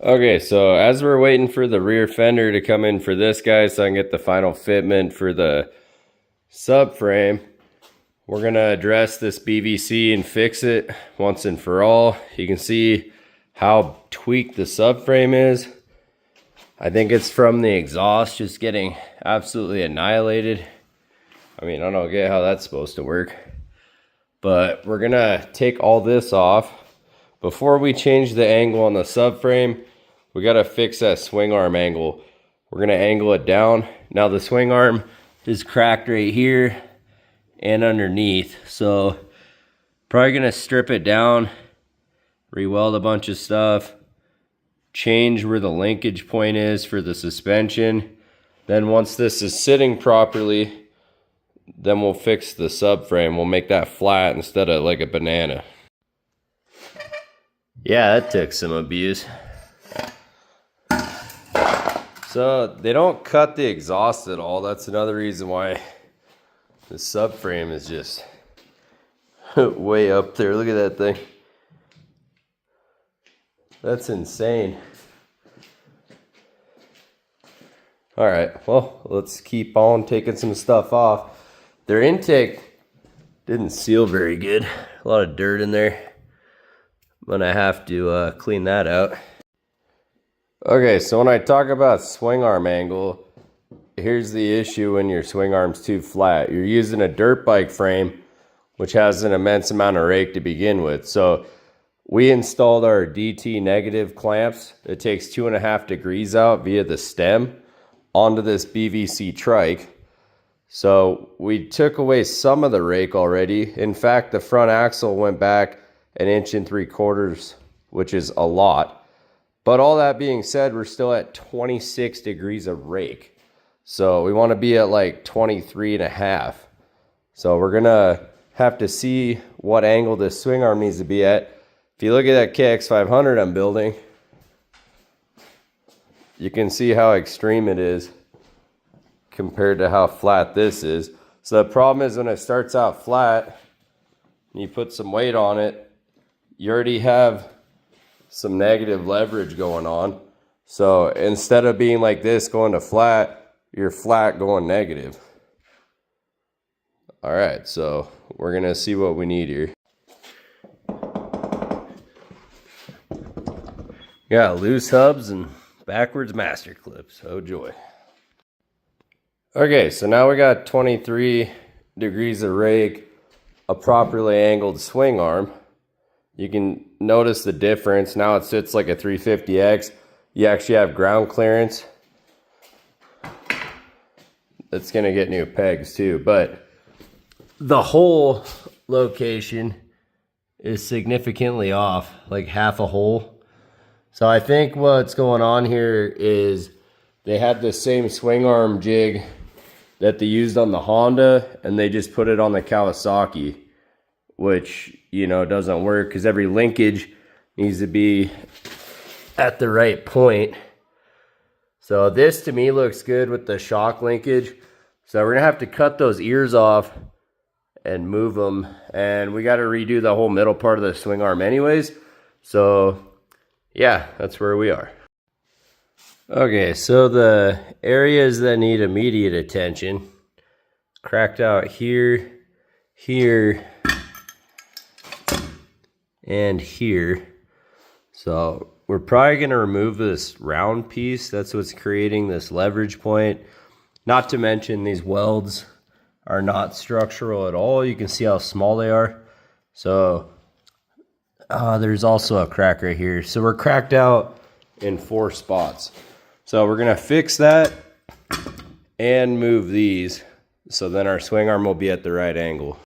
Okay, so as we're waiting for the rear fender to come in for this guy so I can get the final fitment for the subframe, we're going to address this BVC and fix it once and for all. You can see how tweaked the subframe is. I think it's from the exhaust just getting absolutely annihilated. I mean, I don't get how that's supposed to work. But we're going to take all this off. Before we change the angle on the subframe, we got to fix that swing arm angle. We're going to angle it down. Now the swing arm is cracked right here and underneath. So probably going to strip it down, re-weld a bunch of stuff, change where the linkage point is for the suspension. Then once this is sitting properly, then we'll fix the subframe. We'll make that flat instead of like a banana. Yeah, that took some abuse. So they don't cut the exhaust at all. That's another reason why the subframe is just way up there. Look at that thing. That's insane. All right, well, let's keep on taking some stuff off. Their intake didn't seal very good. A lot of dirt in there. I'm gonna have to clean that out. Okay, so when I talk about swing arm angle, here's the issue when your swing arm's too flat. You're using a dirt bike frame, which has an immense amount of rake to begin with. So we installed our DT negative clamps. It takes 2.5 degrees out via the stem onto this BVC Trike. So we took away some of the rake already. In fact, the front axle went back 1.75 inches, which is a lot. But all that being said, we're still at 26 degrees of rake. So we want to be at like 23.5. So we're gonna have to see what angle this swing arm needs to be at. If you look at that KX500 I'm building, you can see how extreme it is compared to how flat this is. So the problem is when it starts out flat and you put some weight on it, you already have some negative leverage going on. So instead of being like this going to flat, you're flat going negative. All right, so we're gonna see what we need here. Got loose hubs and backwards master clips. Oh joy. Okay, so now we got 23 degrees of rake, a properly angled swing arm. You can notice the difference. Now it sits like a 350X. You actually have ground clearance. It's gonna get new pegs too, but the hole location is significantly off, like half a hole. So I think what's going on here is they had the same swing arm jig that they used on the Honda and they just put it on the Kawasaki, which, you know, doesn't work because every linkage needs to be at the right point. So this to me looks good with the shock linkage. So we're gonna have to cut those ears off and move them. And we got to redo the whole middle part of the swing arm anyways. So yeah, that's where we are. Okay, so the areas that need immediate attention, cracked out here, here, and here. So we're probably going to remove this round piece. That's what's creating this leverage point. Not to mention these welds are not structural at all. You can see how small they are. So there's also a crack right here. So we're cracked out in 4 spots. So we're going to fix that and move these. So then our swing arm will be at the right angle.